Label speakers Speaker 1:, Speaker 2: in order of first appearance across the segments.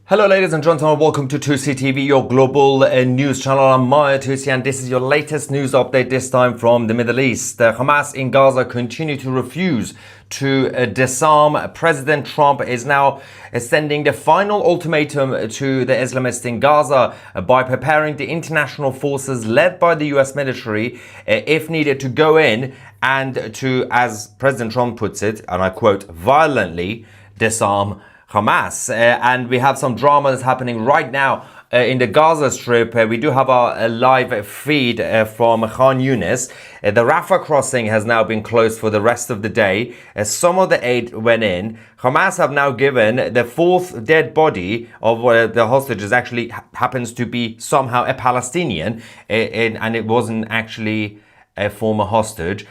Speaker 1: Hello ladies and gentlemen, welcome to Tousi TV, your global news channel. I'm Maya Tousi and this is your latest news update, this time from the Middle East. Hamas in Gaza continue to refuse to disarm. President Trump is now sending the final ultimatum to the Islamists in Gaza by preparing the international forces led by the US military, if needed, to go in and to, as President Trump puts it, and I quote, violently disarm Hamas. And we have some drama that's happening right now in the Gaza Strip. We do have a live feed from Khan Yunis. The Rafah crossing has now been closed for the rest of the day. Some of the aid went in. Hamas have now given the fourth dead body of the hostages, actually happens to be somehow a Palestinian, and it wasn't actually a former hostage.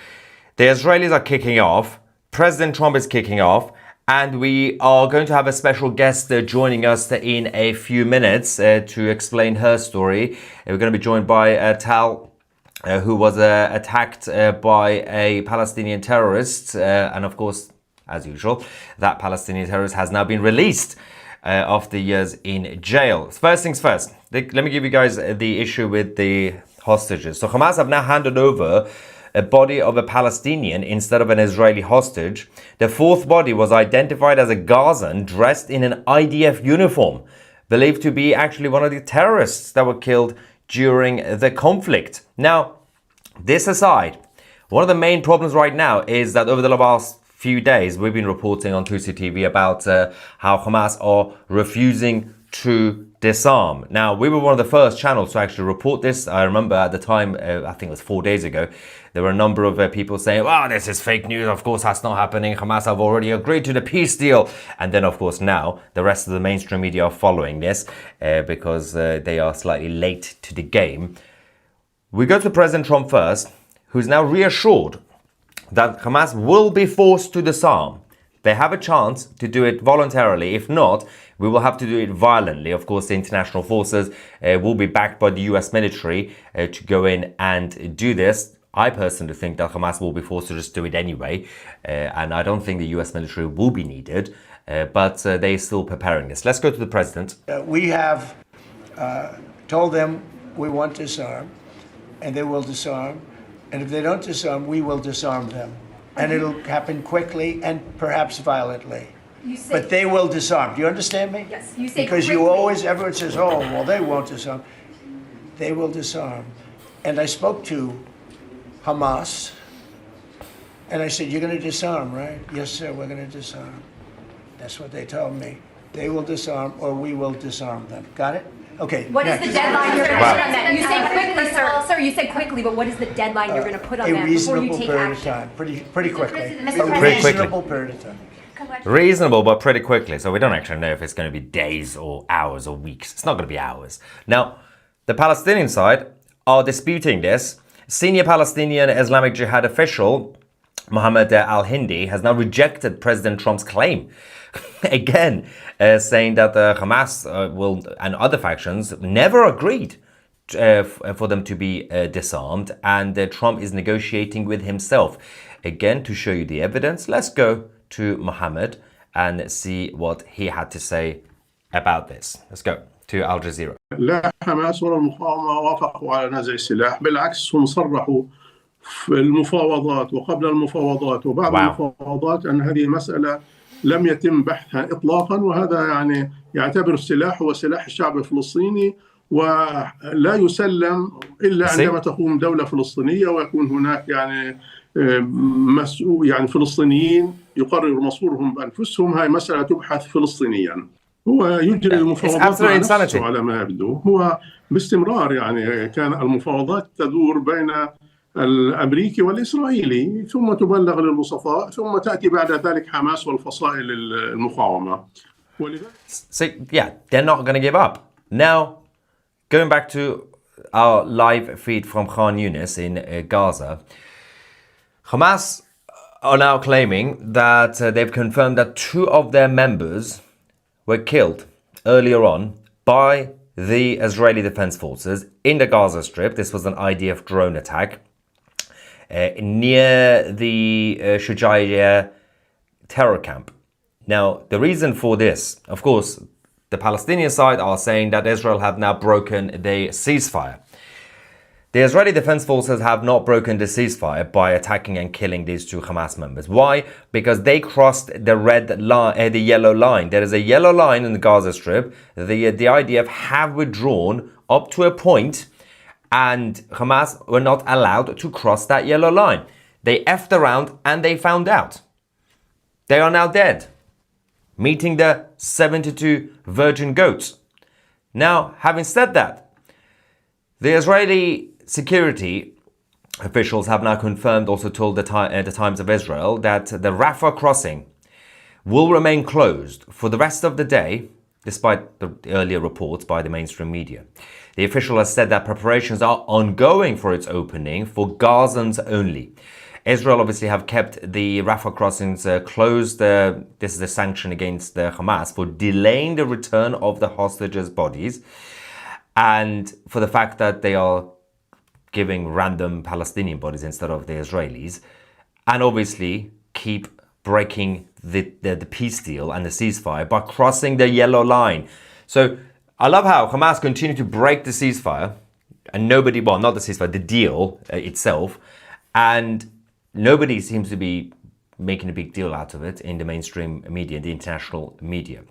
Speaker 1: The Israelis are kicking off. President Trump is kicking off. And we are going to have a special guest joining us in a few minutes to explain her story. We're going to be joined by Tal, who was attacked by a Palestinian terrorist. And of course, as usual, that Palestinian terrorist has now been released after years in jail. First things first, let me give you guys the issue with the hostages. So Hamas have now handed over a body of a Palestinian instead of an Israeli hostage. The fourth body was identified as a Gazan dressed in an IDF uniform, believed to be actually one of the terrorists that were killed during the conflict. Now, this aside, one of the main problems right now is that over the last few days, we've been reporting on Tousi TV about how Hamas are refusing to disarm. Now, we were one of the first channels to actually report this. I remember at the time, I think it was 4 days ago, there were a number of people saying, wow, this is fake news. Of course, that's not happening. Hamas have already agreed to the peace deal. And then, of course, now the rest of the mainstream media are following this because they are slightly late to the game. We go to President Trump first, who's now reassured that Hamas will be forced to disarm. They have a chance to do it voluntarily. If not, we will have to do it violently. Of course, the international forces will be backed by the US military to go in and do this. I personally think that Hamas will be forced to just do it anyway. And I don't think the US military will be needed. But they're still preparing this. Let's go to the president.
Speaker 2: We have told them we want to disarm, and they will disarm. And if they don't disarm, we will disarm them. And it'll happen quickly and perhaps violently. But they will disarm. Do you understand me?
Speaker 3: Yes, you say
Speaker 2: because
Speaker 3: quickly.
Speaker 2: everyone says, oh, well, they won't disarm. They will disarm. And I spoke to Hamas, and I said, you're going to disarm, right? Yes, sir, we're going to disarm. That's what they told me. They will disarm, or we will disarm them. Got it? Okay.
Speaker 3: What is the deadline you're going to put on that? You say quickly, sir. Sir, you said quickly, but what is the deadline you're going to put on that before you take
Speaker 2: period
Speaker 3: action?
Speaker 2: of time. Pretty quickly.
Speaker 3: Mr.
Speaker 2: A reasonable period of time.
Speaker 1: Reasonable, but pretty quickly. So we don't actually know if it's going to be days or hours or weeks. It's not going to be hours. Now, the Palestinian side are disputing this. Senior Palestinian Islamic Jihad official Mohammed al-Hindi has now rejected President Trump's claim. Again, saying that Hamas will and other factions never agreed for them to be disarmed, and Trump is negotiating with himself. Again, to show you the evidence, let's go to Mohammed and see what he had to say about this. Let's go to Al Jazeera.
Speaker 4: لا حماس ولا المقاومة وافقوا على نزع السلاح، بالعكس هم صرحوا في المفاوضات وقبل المفاوضات وبعد المفاوضات أن هذه المسألة لم يتم بحثها إطلاقا، وهذا يعني يعتبر السلاح هو سلاح الشعب الفلسطيني ولا يسلم إلا عندما تقوم دولة فلسطينية ويكون هناك يعني مسؤول يعني فلسطينيين يقرروا مصيرهم بأنفسهم. هاي مسألة تبحث فلسطينيا. هو يجري المفاوضات مع نفسه على ما يبدو. هو باستمرار يعني كان المفاوضات تدور بين الأمريكي والإسرائيلي ثم تبلغ للوسطاء ثم تأتي بعد ذلك حماس والفصائل المقاومة.
Speaker 1: So yeah, they're not going to give up. Now, going back to our live feed from Khan Yunis in Gaza, Hamas are now claiming that they've confirmed that 2 of their members were killed earlier on by the Israeli Defense Forces in the Gaza Strip. This was an IDF drone attack. near the Shujaia terror camp. Now, the reason for this, of course, the Palestinian side are saying that Israel have now broken the ceasefire. The Israeli Defense Forces have not broken the ceasefire by attacking and killing these two Hamas members. Why? Because they crossed the red line, the yellow line. There is a yellow line in the Gaza Strip. The IDF have withdrawn up to a point, and Hamas were not allowed to cross that yellow line. They effed around and they found out. They are now dead, meeting the 72 virgin goats. Now, having said that, the Israeli security officials have now confirmed, also told the Times of Israel, that the Rafah crossing will remain closed for the rest of the day, despite the earlier reports by the mainstream media. The official has said that preparations are ongoing for its opening for Gazans only. Israel obviously have kept the Rafah crossings closed. This is a sanction against the Hamas for delaying the return of the hostages' bodies, and for the fact that they are giving random Palestinian bodies instead of the Israelis, and obviously keep breaking the peace deal and the ceasefire by crossing the yellow line. So I love how Hamas continue to break the ceasefire, and nobody, well, not the ceasefire, the deal itself, and nobody seems to be making a big deal out of it in the mainstream media, the international media.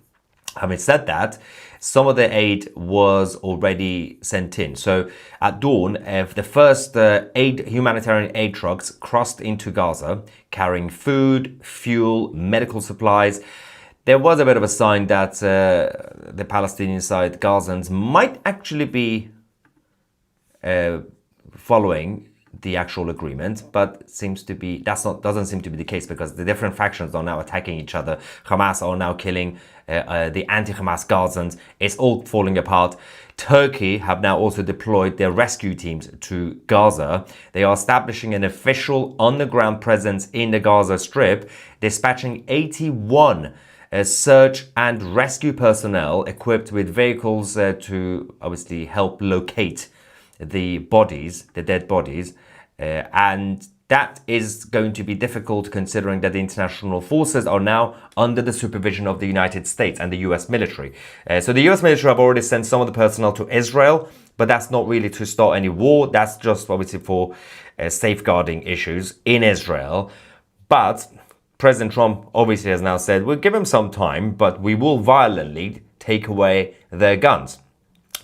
Speaker 1: Having said that, some of the aid was already sent in. So at dawn, the first humanitarian aid trucks crossed into Gaza, carrying food, fuel, medical supplies. There was a bit of a sign that the Palestinian side, Gazans, might actually be following the actual agreement, but seems to be doesn't seem to be the case, because the different factions are now attacking each other. Hamas are now killing the anti-Hamas Gazans. It's all falling apart. Turkey have now also deployed their rescue teams to Gaza. They are establishing an official on-the-ground presence in the Gaza Strip, dispatching 81 search and rescue personnel equipped with vehicles to obviously help locate the bodies, the dead bodies, and that is going to be difficult considering that the international forces are now under the supervision of the United States and the US military. So the US military have already sent some of the personnel to Israel, but that's not really to start any war. That's just obviously for safeguarding issues in Israel. But President Trump obviously has now said, we'll give him some time, but we will violently take away their guns.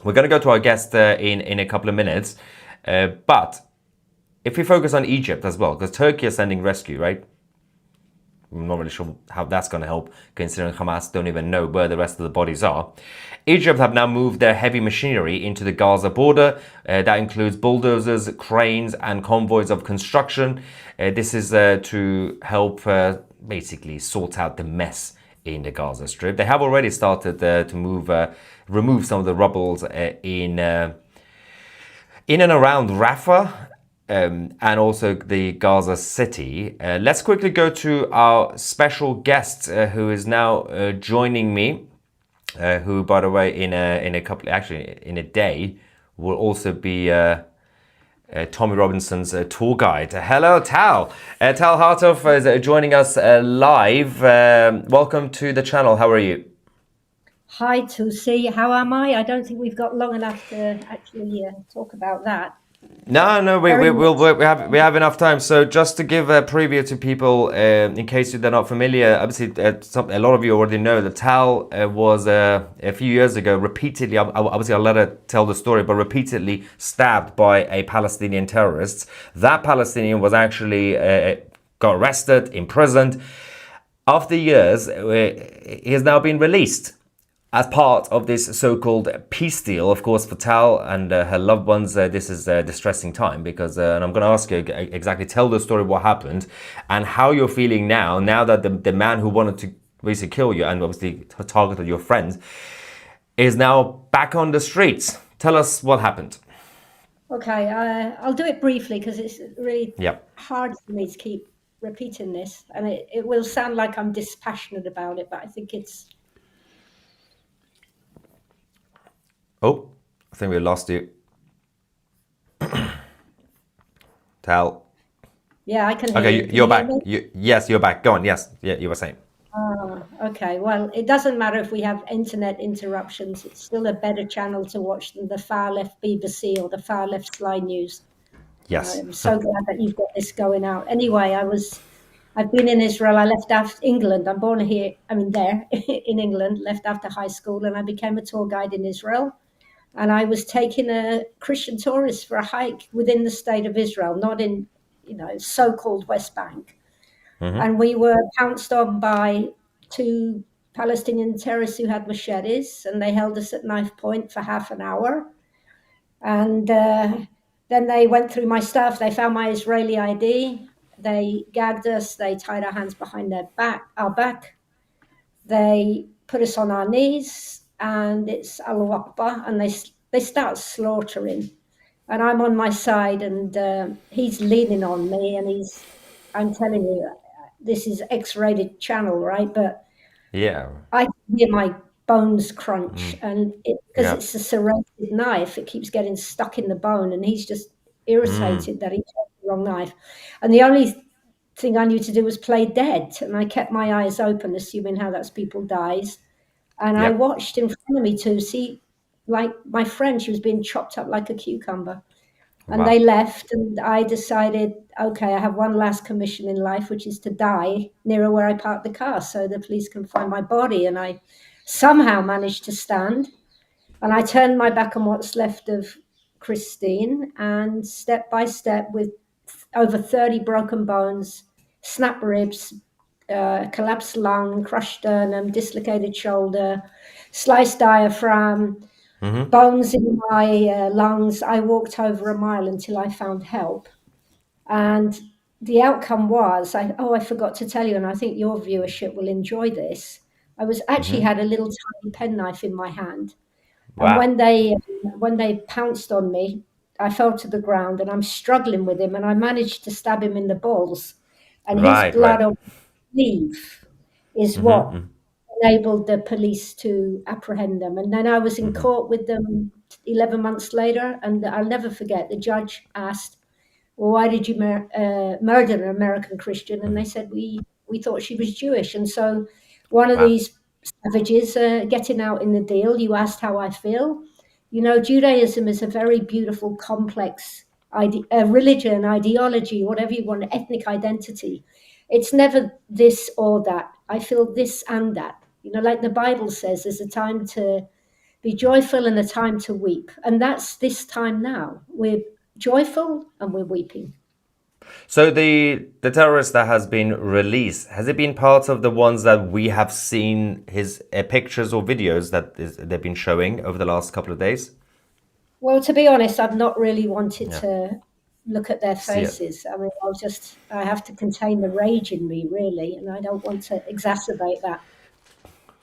Speaker 1: We're going to go to our guest in a couple of minutes. But if we focus on Egypt as well, because Turkey is sending rescue, right? I'm not really sure how that's going to help, considering Hamas don't even know where the rest of the bodies are. Egypt have now moved their heavy machinery into the Gaza border. That includes bulldozers, cranes, and convoys of construction. This is to help basically sort out the mess in the Gaza Strip. They have already started to remove some of the rubbles in and around Rafah. And also the Gaza city. Let's quickly go to our special guest who is now joining me, who, by the way, in a day, will also be Tommy Robinson's tour guide. Hello, Tal. Tal Hartov is joining us live. Welcome to the channel. How are you?
Speaker 5: Hi, Tousi. How am I? I don't think we've got long enough to actually talk about that.
Speaker 1: No, we have enough time. So just to give a preview to people, in case they're not familiar, obviously a lot of you already know that Tal was a few years ago repeatedly, obviously I'll let her tell the story, but repeatedly stabbed by a Palestinian terrorist. That Palestinian was actually got arrested, imprisoned. After years, he has now been released as part of this so-called peace deal. Of course, for Tal and her loved ones, this is a distressing time because, and I'm going to ask you exactly, tell the story, what happened and how you're feeling now that the man who wanted to basically kill you and obviously targeted your friends is now back on the streets. Tell us what happened.
Speaker 5: Okay, I'll do it briefly because it's really hard for me to keep repeating this, and it will sound like I'm dispassionate about it, but I think it's...
Speaker 1: Oh, I think we lost you. Tal.
Speaker 5: Yeah, I can hear
Speaker 1: Okay,
Speaker 5: you. Can
Speaker 1: you're
Speaker 5: you hear
Speaker 1: back.
Speaker 5: me?
Speaker 1: Yes, you're back. Go on. Yes, yeah, you were saying.
Speaker 5: Okay. Well, it doesn't matter if we have internet interruptions. It's still a better channel to watch than the far left BBC or the far left Sky News.
Speaker 1: Yes.
Speaker 5: I'm so glad that you've got this going out. Anyway, I've been in Israel. I left after England. I'm born here, there in England, left after high school, and I became a tour guide in Israel. And I was taking a Christian tourist for a hike within the state of Israel, not in, so-called West Bank. And we were pounced on by two Palestinian terrorists who had machetes, and they held us at knife point for half an hour. And then they went through my stuff. They found my Israeli ID. They gagged us. They tied our hands behind our back. They put us on our knees, and it's Allahu Akbar, and they start slaughtering. And I'm on my side, and he's leaning on me, and I'm telling you, this is X-rated channel, right? But
Speaker 1: Yeah.
Speaker 5: I can hear my bones crunch, and because
Speaker 1: Yeah.
Speaker 5: it's a serrated knife, it keeps getting stuck in the bone, and he's just irritated that he chose the wrong knife. And the only thing I knew to do was play dead, and I kept my eyes open, assuming how that's people dies. And I
Speaker 1: Yep.
Speaker 5: watched in front of me to see, like my friend, she was being chopped up like a cucumber. And
Speaker 1: Wow.
Speaker 5: they left, and I decided, okay, I have one last commission in life, which is to die nearer where I parked the car so the police can find my body. And I somehow managed to stand. And I turned my back on what's left of Christine, and step by step, with over 30 broken bones, snapped ribs, collapsed lung, crushed sternum, dislocated shoulder, sliced diaphragm, bones in my lungs. I walked over a mile until I found help. And the outcome was, I forgot to tell you, and I think your viewership will enjoy this. I was actually had a little tiny penknife in my hand. And
Speaker 1: Wow.
Speaker 5: when they pounced on me, I fell to the ground, and I'm struggling with him, and I managed to stab him in the balls. And his
Speaker 1: Right.
Speaker 5: blood
Speaker 1: Right.
Speaker 5: on his sleeve is what enabled the police to apprehend them. And then I was in court with them 11 months later, and I'll never forget, the judge asked, well, why did you murder an American Christian? And they said, we thought she was Jewish. And so one of
Speaker 1: Wow.
Speaker 5: these savages getting out in the deal, you asked how I feel. Judaism is a very beautiful, complex religion, ideology, whatever you want, ethnic identity. It's never this or that. I feel this and that. Like the Bible says, there's a time to be joyful and a time to weep. And that's this time now. We're joyful and we're weeping.
Speaker 1: So the terrorist that has been released, has it been part of the ones that we have seen his pictures or videos that they've been showing over the last couple of days?
Speaker 5: Well, to be honest, I've not really wanted to look at their
Speaker 1: See it.
Speaker 5: faces. I mean, I have to contain the rage in me, really, and I don't want to exacerbate that.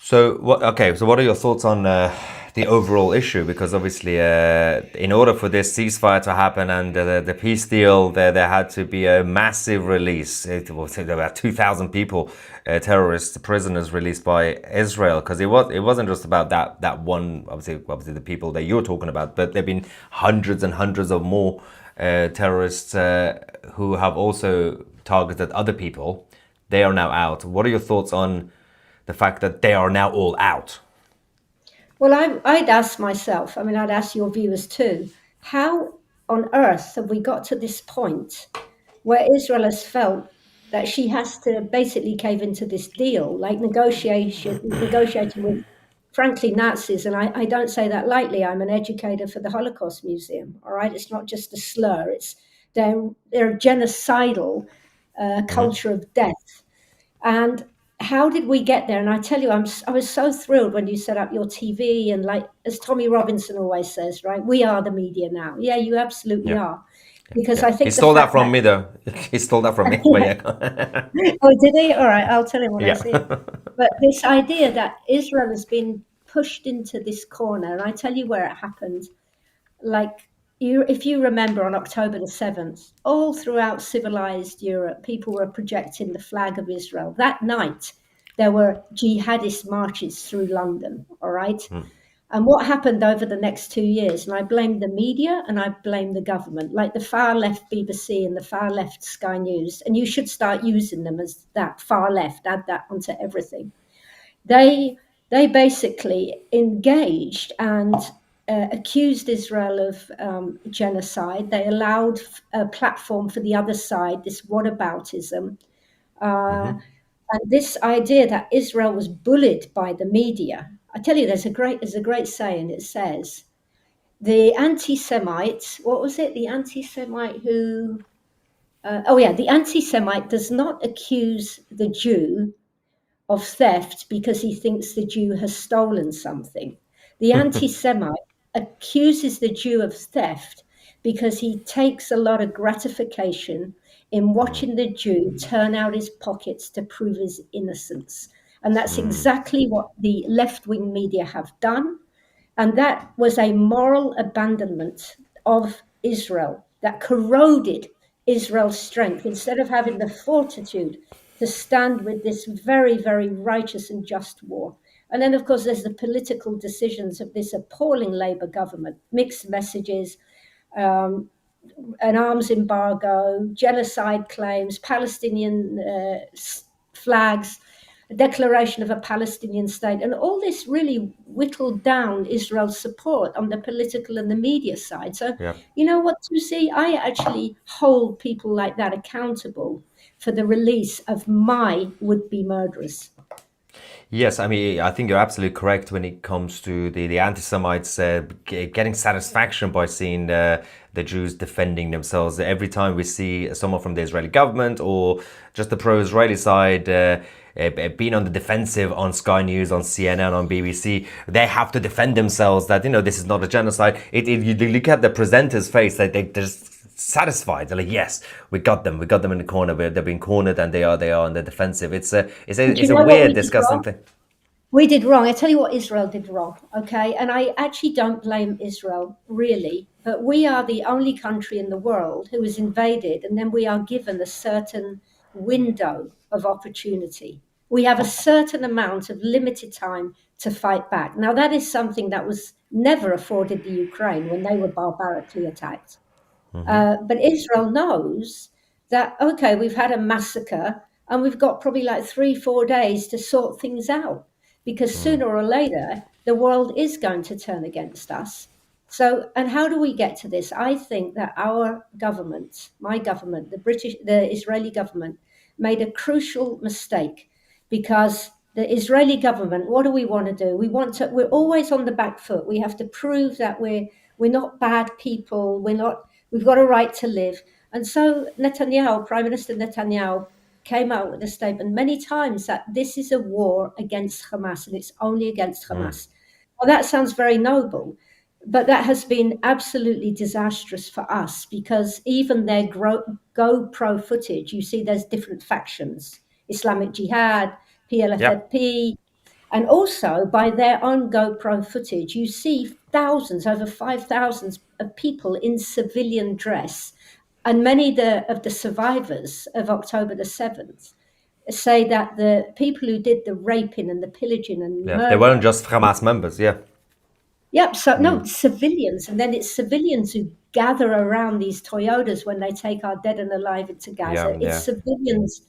Speaker 1: So what are your thoughts on the overall issue? Because obviously, in order for this ceasefire to happen and the peace deal, there had to be a massive release. There were about 2,000 people, terrorists, prisoners released by Israel. Because it wasn't just about that one. Obviously the people that you're talking about, but there've been hundreds and hundreds of more terrorists who have also targeted other people. They are now out. What are your thoughts on the fact that they are now all out?
Speaker 5: Well, I'd ask myself, I'd ask your viewers too, how on earth have we got to this point where Israel has felt that she has to basically cave into this deal, like negotiating with, frankly, Nazis. And I don't say that lightly. I'm an educator for the Holocaust Museum, all right? It's not just a slur. They're a genocidal culture of death. And how did we get there? And I tell you, I was so thrilled when you set up your TV, and like, as Tommy Robinson always says, right? We are the media now. Yeah, you absolutely are. Because I think
Speaker 1: he stole that from me, though. He stole that from me.
Speaker 5: Oh, did he? All right, I'll tell him what I see. But this idea that Israel has been pushed into this corner, and I tell you where it happened. Like, if you remember, on October the 7th, all throughout civilized Europe, people were projecting the flag of Israel. That night, there were jihadist marches through London, all right? And what happened over the next 2 years, and I blame the media and I blame the government, like the far left BBC and the far left Sky News, and you should start using them as that far left, add that onto everything. They basically engaged and accused Israel of genocide. They allowed a platform for the other side, this whataboutism. And this idea that Israel was bullied by the media. I tell you, there's a great saying. It says, the anti-Semite, what was it? The anti-Semite who, the anti-Semite does not accuse the Jew of theft because he thinks the Jew has stolen something. The anti-Semite accuses the Jew of theft because he takes a lot of gratification in watching the Jew turn out his pockets to prove his innocence. And that's exactly what the left-wing media have done. And that was a moral abandonment of Israel that corroded Israel's strength. Instead of having the fortitude to stand with this very, very righteous and just war. And then, of course, there's the political decisions of this appalling Labour government, mixed messages, an arms embargo, genocide claims, Palestinian flags, a declaration of a Palestinian state. And all this really whittled down Israel's support on the political and the media side. So, you know what, Tousi? I actually hold people like that accountable for the release of my would-be murderers.
Speaker 1: Yes, I mean, I think you're absolutely correct when it comes to the anti-Semites getting satisfaction by seeing the Jews defending themselves. Every time we see someone from the Israeli government or just the pro-Israeli side being on the defensive on Sky News, on CNN, on BBC, they have to defend themselves that, you know, this is not a genocide. You look at the presenter's face, that they're just satisfied. They're like, yes, we got them in the corner. They're being cornered and they are on the defensive. It's a weird, disgusting thing.
Speaker 5: We did wrong. I tell you what Israel did wrong, okay? And I actually don't blame Israel, really. But we are the only country in the world who is invaded, and then we are given a certain window of opportunity. We have a certain amount of limited time to fight back. Now, that is something that was never afforded the Ukraine when they were barbarically attacked. But Israel knows that, okay, we've had a massacre and we've got probably like 3-4 days to sort things out, because sooner or later, the world is going to turn against us. So, and how do we get to this? I think that our government, my government, the Israeli government, made a crucial mistake, because the Israeli government, what do we want to do? We're always on the back foot. We have to prove that we're not bad people. We've got a right to live. And so Netanyahu, Prime Minister Netanyahu, came out with a statement many times that this is a war against Hamas and it's only against Hamas. Well, that sounds very noble, but that has been absolutely disastrous for us, because even their GoPro footage, you see there's different factions, Islamic Jihad, PLFP, and also by their own GoPro footage, you see thousands, over 5,000 of people in civilian dress. And many of the survivors of October the 7th say that the people who did the raping and the pillaging and murder,
Speaker 1: they weren't just Hamas members,
Speaker 5: Yep, so no, civilians. And then it's civilians who gather around these Toyotas when they take our dead and alive into Gaza. It's civilians,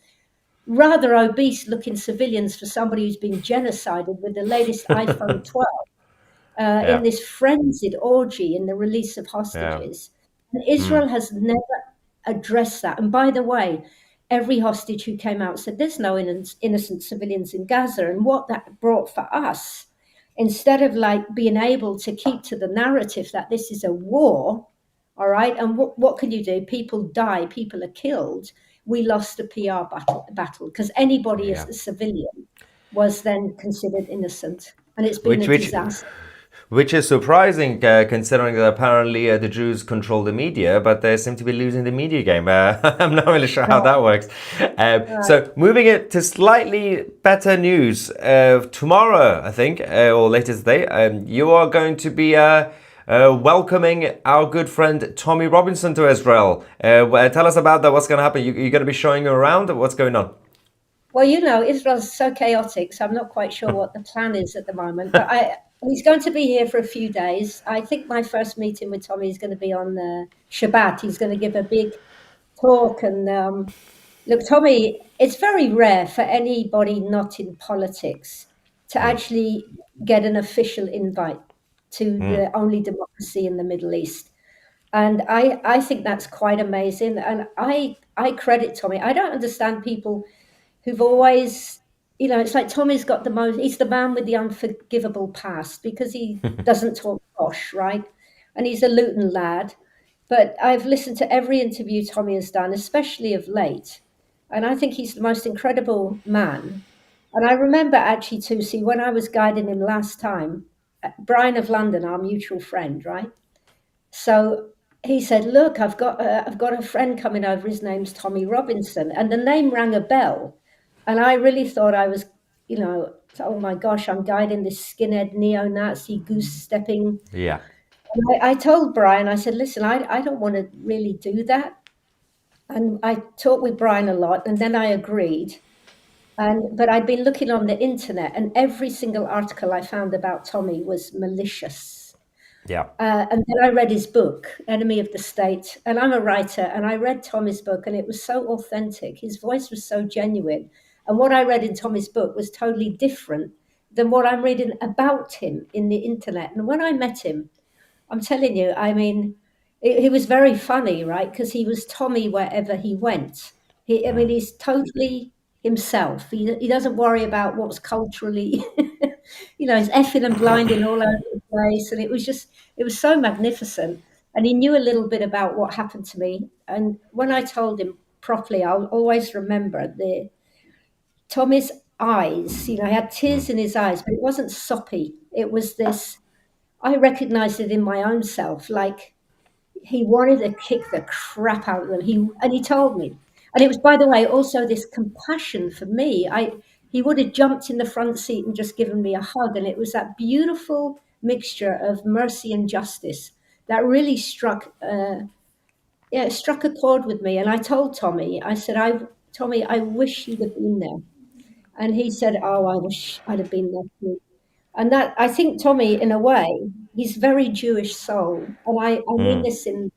Speaker 5: rather obese looking civilians for somebody who's been genocided with the latest iPhone 12 in this frenzied orgy in the release of hostages. And Israel has never addressed that. And by the way, every hostage who came out said there's no innocent civilians in Gaza. And what that brought for us, instead of like being able to keep to the narrative that this is a war, all right, and what can you do? People die, people are killed. We lost a PR battle because anybody as a civilian was then considered innocent. And it's been a disaster.
Speaker 1: Which is surprising, considering that apparently the Jews control the media, but they seem to be losing the media game. I'm not really sure how that works. So moving it to slightly better news. Tomorrow, I think, or later today, you are going to be welcoming our good friend Tommy Robinson to Israel. Tell us about that. What's going to happen? You're going to be showing him around? What's going on?
Speaker 5: Well, you know, Israel's so chaotic, so I'm not quite sure what the plan is at the moment. But He's going to be here for a few days. I think my first meeting with Tommy is going to be on Shabbat. He's going to give a big talk. And look, Tommy, it's very rare for anybody not in politics to actually get an official invite to the only democracy in the Middle East. And I think that's quite amazing. And I credit Tommy. I don't understand people who've always, it's like Tommy's got he's the man with the unforgivable past because he doesn't talk posh, right? And he's a Luton lad. But I've listened to every interview Tommy has done, especially of late. And I think he's the most incredible man. And I remember actually, Tousi, when I was guiding him last time, Brian of London, our mutual friend, right? So he said, "Look, I've got a friend coming over. His name's Tommy Robinson," and the name rang a bell. And I really thought I was, oh my gosh, I'm guiding this skinhead neo-Nazi goose-stepping.
Speaker 1: Yeah.
Speaker 5: And I told Brian, I said, "Listen, I don't want to really do that." And I talked with Brian a lot, and then I agreed. But I'd been looking on the internet, and every single article I found about Tommy was malicious.
Speaker 1: Yeah.
Speaker 5: And then I read his book, Enemy of the State. And I'm a writer, and I read Tommy's book, and it was so authentic. His voice was so genuine. And what I read in Tommy's book was totally different than what I'm reading about him in the internet. And when I met him, I'm telling you, I mean, he was very funny, right? Because he was Tommy wherever he went. I mean, he's totally himself. He doesn't worry about what's culturally, he's effing and blinding all over the place. And it was so magnificent. And he knew a little bit about what happened to me. And when I told him properly, I'll always remember Tommy's eyes. He had tears in his eyes, but it wasn't soppy. It was this, I recognized it in my own self. Like, he wanted to kick the crap out of them. He told me. And it was, by the way, also this compassion for me. He would have jumped in the front seat and just given me a hug. And it was that beautiful mixture of mercy and justice that really struck a chord with me. And I told Tommy, I said, Tommy, I wish you'd have been there. And he said, "Oh, I wish I'd have been there too." And that, I think Tommy, in a way, he's very Jewish soul. And I mean this in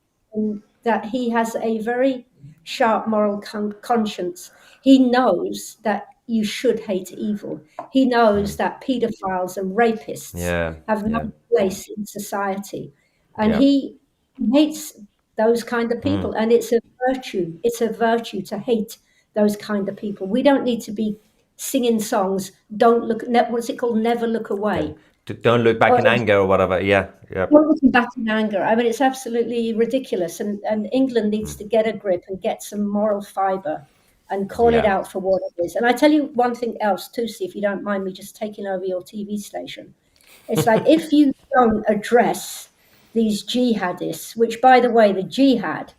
Speaker 5: that he has a very sharp moral conscience. He knows that you should hate evil. He knows that pedophiles and rapists have no place in society. And he hates those kind of people. And it's a virtue. It's a virtue to hate those kind of people. We don't need to be singing songs, what's it called? Never look away.
Speaker 1: Don't look back in anger or whatever. Yeah.
Speaker 5: Not looking back in anger. I mean, it's absolutely ridiculous. And England needs to get a grip and get some moral fiber and call it out for what it is. And I tell you one thing else, Tousi, if you don't mind me just taking over your TV station. It's like, if you don't address these jihadists, which, by the way, the jihad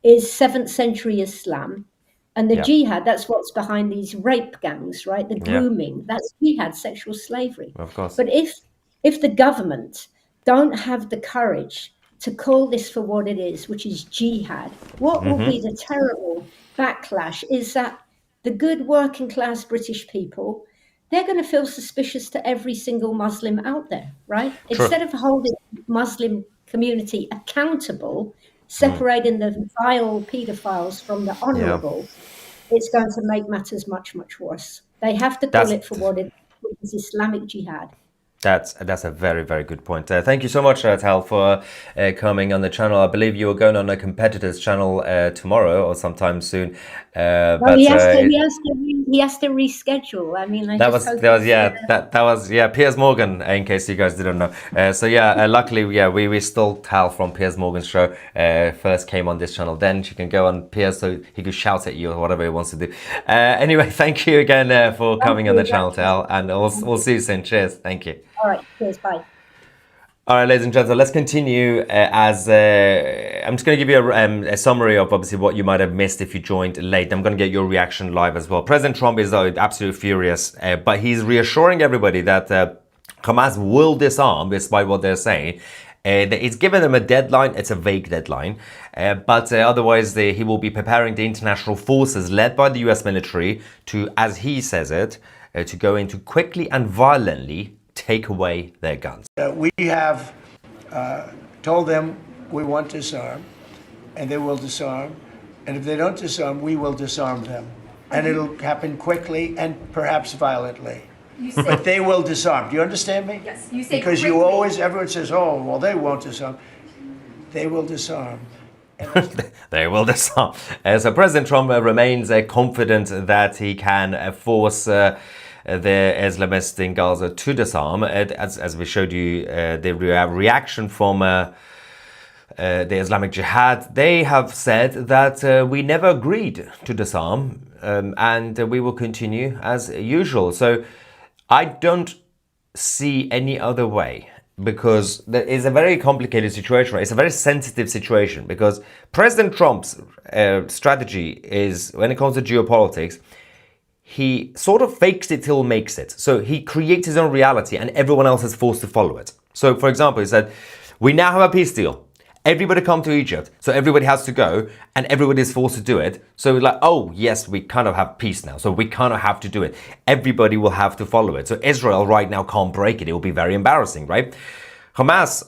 Speaker 5: is 7th century Islam. And the jihad, that's what's behind these rape gangs, right? The grooming, that's jihad, sexual slavery.
Speaker 1: Of course.
Speaker 5: But if the government don't have the courage to call this for what it is, which is jihad, what will be the terrible backlash is that the good working class British people, they're going to feel suspicious to every single Muslim out there, right?
Speaker 1: True.
Speaker 5: Instead of holding the Muslim community accountable, separating the vile pedophiles from the honourable, it's going to make matters much, much worse. They have to call it for what it is, Islamic jihad.
Speaker 1: That's a very, very good point. Thank you so much, Tal, for coming on the channel. I believe you are going on a competitor's channel tomorrow or sometime soon. But
Speaker 5: he has to reschedule. I mean,
Speaker 1: that was Piers Morgan. In case you guys didn't know. Luckily, we stole Tal from Piers Morgan's show. First came on this channel. Then she can go on Piers, so he could shout at you or whatever he wants to do. Anyway, thank you again for coming on the channel, Tal, and we'll see you soon. Cheers. Thank you.
Speaker 5: All right, cheers, bye.
Speaker 1: All right, ladies and gentlemen, let's continue. I'm just going to give you a summary of obviously what you might have missed if you joined late. I'm going to get your reaction live as well. President Trump is absolutely furious, but he's reassuring everybody that Hamas will disarm, despite what they're saying. It's given them a deadline. It's a vague deadline, but otherwise he will be preparing the international forces led by the US military to, as he says it, to go into quickly and violently take away their guns.
Speaker 2: We have told them we want to disarm, and they will disarm. And if they don't disarm, we will disarm them. And it'll happen quickly and perhaps violently. But they will disarm. Do you understand me?
Speaker 3: Yes, you say
Speaker 2: because
Speaker 3: quickly.
Speaker 2: everyone says, oh, well, they won't disarm. They will disarm.
Speaker 1: They will disarm. So President Trump remains confident that he can force the Islamists in Gaza to disarm. As we showed you, the reaction from the Islamic Jihad, they have said that we never agreed to disarm and we will continue as usual. So I don't see any other way, because there is a very complicated situation, right? It's a very sensitive situation, because President Trump's strategy is, when it comes to geopolitics, he sort of fakes it till he makes it. So he creates his own reality and everyone else is forced to follow it. So for example, he said, we now have a peace deal. Everybody come to Egypt. So everybody has to go and everybody is forced to do it. So we're like, oh yes, we kind of have peace now. So we kind of have to do it. Everybody will have to follow it. So Israel right now can't break it. It will be very embarrassing, right? Hamas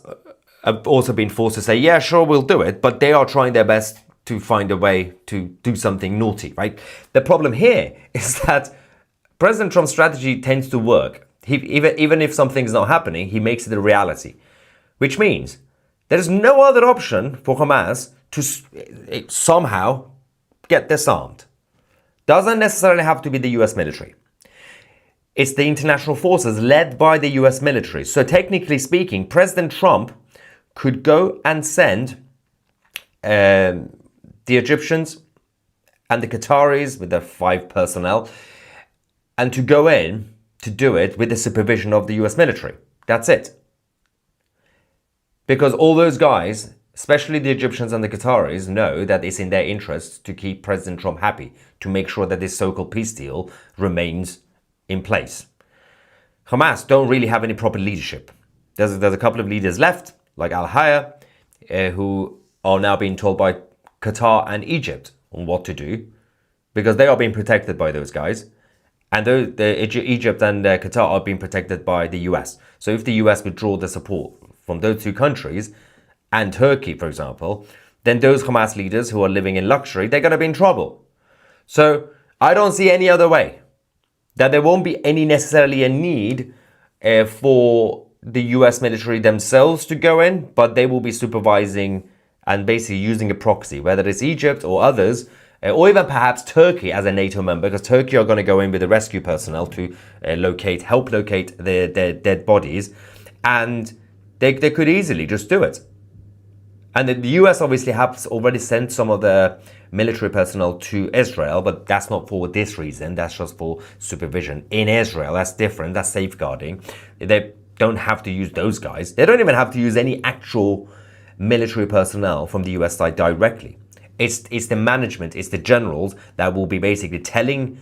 Speaker 1: have also been forced to say, yeah, sure, we'll do it. But they are trying their best to find a way to do something naughty, right? The problem here is that President Trump's strategy tends to work. Even if something's not happening, he makes it a reality, which means there is no other option for Hamas to somehow get disarmed. Doesn't necessarily have to be the US military. It's the international forces led by the US military. So technically speaking, President Trump could go and send the Egyptians and the Qataris with their 5 personnel and to go in to do it with the supervision of the US military. That's it. Because all those guys, especially the Egyptians and the Qataris, know that it's in their interest to keep President Trump happy, to make sure that this so-called peace deal remains in place. Hamas don't really have any proper leadership. There's a couple of leaders left, like Al-Haya, who are now being told by Qatar and Egypt on what to do, because they are being protected by those guys. And Egypt and Qatar are being protected by the US. So if the US withdraw the support from those 2 countries, and Turkey, for example, then those Hamas leaders who are living in luxury, they're going to be in trouble. So I don't see any other way. That there won't be any necessarily a need for the US military themselves to go in, but they will be supervising and basically using a proxy, whether it's Egypt or others, or even perhaps Turkey as a NATO member, because Turkey are going to go in with the rescue personnel to help locate their dead bodies, and they could easily just do it. And the US obviously has already sent some of the military personnel to Israel, but that's not for this reason. That's just for supervision in Israel. That's different. That's safeguarding. They don't have to use those guys. They don't even have to use any actual military personnel from the US side directly. It's the management, it's the generals that will be basically telling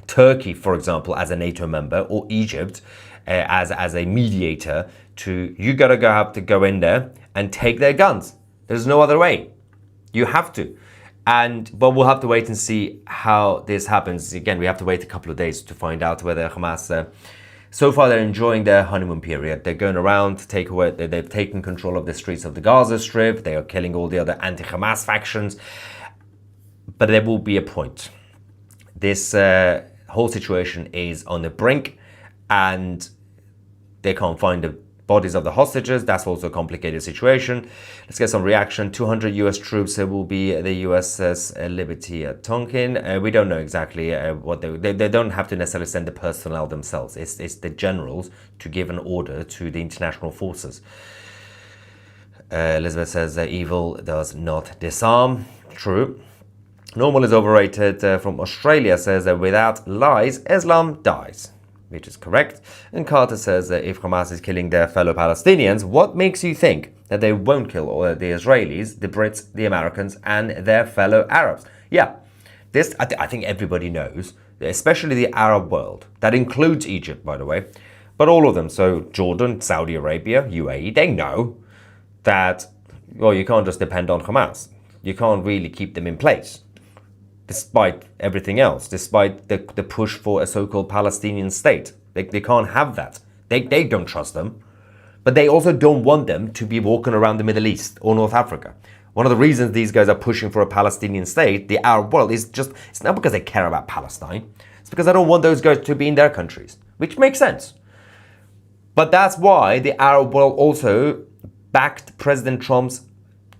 Speaker 1: Turkey, for example, as a NATO member, or Egypt as a mediator, you gotta have to go in there and take their guns. There's no other way. You have to. But we'll have to wait and see how this happens. Again, we have to wait a couple of days to find out whether Hamas, so far they're enjoying their honeymoon period. They're going around to take away, they've taken control of the streets of the Gaza Strip. They are killing all the other anti-Hamas factions. But there will be a point. This whole situation is on the brink, and they can't find the bodies of the hostages. That's also a complicated situation. Let's get some reaction. 200 US troops will be the USS Liberty at Tonkin. We don't know exactly what they don't have to necessarily send the personnel themselves. It's the generals to give an order to the international forces. Elizabeth says evil does not disarm. True. Normal is overrated. From Australia says that without lies, Islam dies, which is correct. And Carter says that if Hamas is killing their fellow Palestinians, what makes you think that they won't kill all the Israelis, the Brits, the Americans, and their fellow Arabs? Yeah, this I think everybody knows, especially the Arab world. That includes Egypt, by the way, but all of them. So Jordan, Saudi Arabia, UAE, they know that, well, you can't just depend on Hamas. You can't really keep them in place, despite everything else, despite the push for a so-called Palestinian state. They can't have that. They don't trust them. But they also don't want them to be walking around the Middle East or North Africa. One of the reasons these guys are pushing for a Palestinian state, the Arab world, is just, it's not because they care about Palestine. It's because they don't want those guys to be in their countries, which makes sense. But that's why the Arab world also backed President Trump's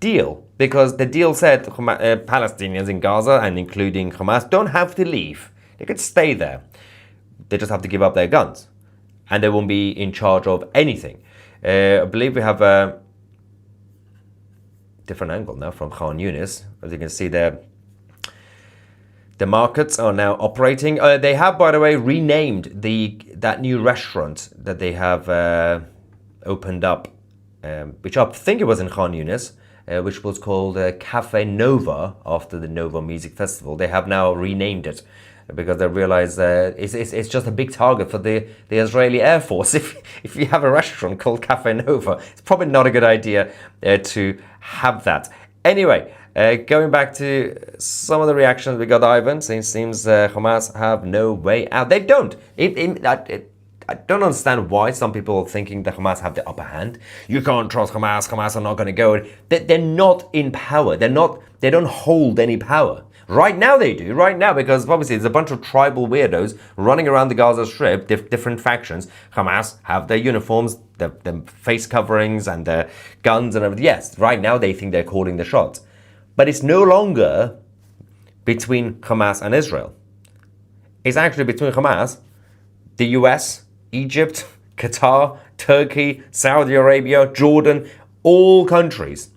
Speaker 1: deal, because the deal said Palestinians in Gaza, and including Hamas, don't have to leave. They could stay there. They just have to give up their guns, and they won't be in charge of anything. I believe we have a different angle now from Khan Yunis. As you can see there, the markets are now operating. They have, by the way, renamed that new restaurant that they have opened up, which I think it was in Khan Yunis, which was called Cafe Nova after the Nova Music Festival. They have now renamed it because they realize it's just a big target for the Israeli Air Force. If you have a restaurant called Cafe Nova, it's probably not a good idea to have that. Anyway, going back to some of the reactions we got, Ivan, it seems Hamas have no way out. They don't. I don't understand why some people are thinking that Hamas have the upper hand. You can't trust Hamas. Hamas are not going to go. They're not in power. They don't hold any power. Right now they do. Right now, because obviously there's a bunch of tribal weirdos running around the Gaza Strip, different factions. Hamas have their uniforms, their face coverings, and their guns and everything. Yes, right now they think they're calling the shots. But it's no longer between Hamas and Israel. It's actually between Hamas, the US, Egypt, Qatar, Turkey, Saudi Arabia, Jordan, all countries.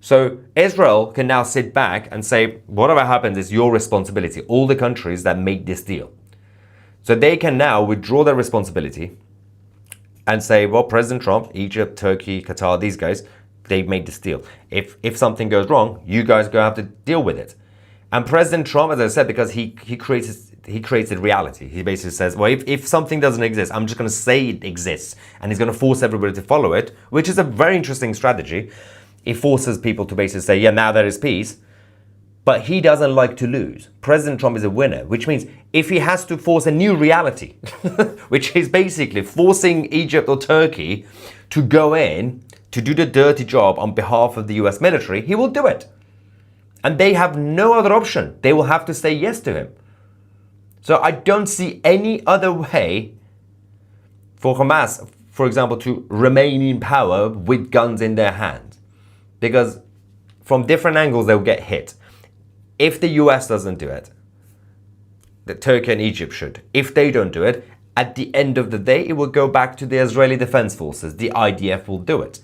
Speaker 1: So Israel can now sit back and say, whatever happens is your responsibility, all the countries that made this deal. So they can now withdraw their responsibility and say, well, President Trump, Egypt, Turkey, Qatar, these guys, they made this deal. If something goes wrong, you guys are going to have to deal with it. And President Trump, as I said, because he created reality. He basically says, well, if something doesn't exist, I'm just going to say it exists. And he's going to force everybody to follow it, which is a very interesting strategy. He forces people to basically say, yeah, now there is peace. But he doesn't like to lose. President Trump is a winner, which means if he has to force a new reality, which is basically forcing Egypt or Turkey to go in to do the dirty job on behalf of the US military, he will do it. And they have no other option. They will have to say yes to him. So I don't see any other way for Hamas, for example, to remain in power with guns in their hands. Because from different angles, they'll get hit. If the US doesn't do it, the Turkey and Egypt should. If they don't do it, at the end of the day, it will go back to the Israeli Defense Forces. The IDF will do it.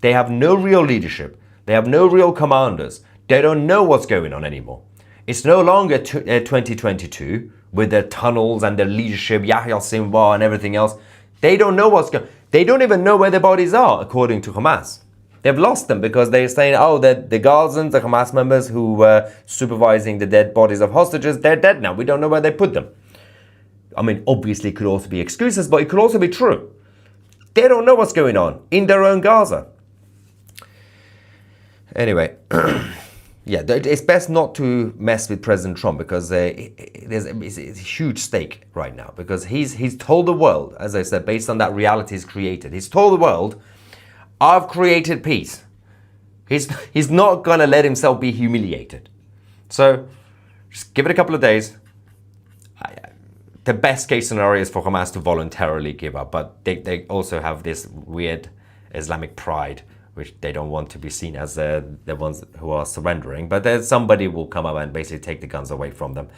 Speaker 1: They have no real leadership. They have no real commanders. They don't know what's going on anymore. It's no longer 2022 with their tunnels and their leadership, Yahya Sinwar and everything else. They don't know what's going on. They don't even know where their bodies are, according to Hamas. They've lost them because they're saying, oh, the Gazans, the Hamas members who were supervising the dead bodies of hostages, they're dead now. We don't know where they put them. I mean, obviously it could also be excuses, but it could also be true. They don't know what's going on in their own Gaza. Anyway, yeah, it's best not to mess with President Trump because it's a huge stake right now because he's told the world, as I said, based on that reality he's created, he's told the world, I've created peace. He's not going to let himself be humiliated. So just give it a couple of days. The best case scenario is for Hamas to voluntarily give up, but they also have this weird Islamic pride, which they don't want to be seen as the ones who are surrendering. But there's somebody will come up and basically take the guns away from them.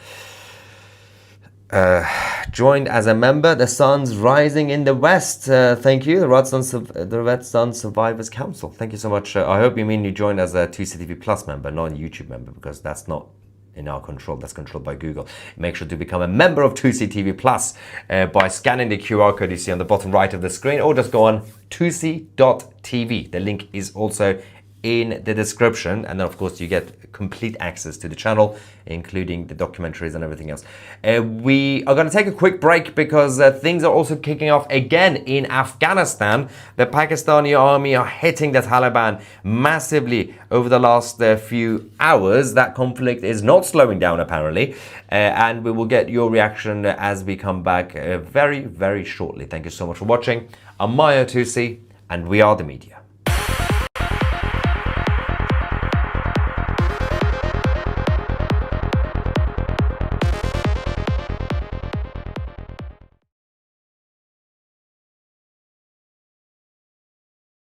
Speaker 1: Joined as a member, the sun's rising in the west. Thank you, the Red Sun Survivors Council. Thank you so much. I hope you mean you joined as a Tousi TV Plus member, not a YouTube member, because that's not in our control. That's controlled by Google. Make sure to become a member of Tousi TV Plus by scanning the QR code you see on the bottom right of the screen, or just go on tousi.tv. The link is also in the description, and then of course you get complete access to the channel, including the documentaries and everything else. We are going to take a quick break because things are also kicking off again in Afghanistan. The Pakistani army are hitting the Taliban massively over the last few hours. That conflict is not slowing down apparently, and we will get your reaction as we come back very, very shortly. Thank you so much for watching. I'm Tousi, and we are the media.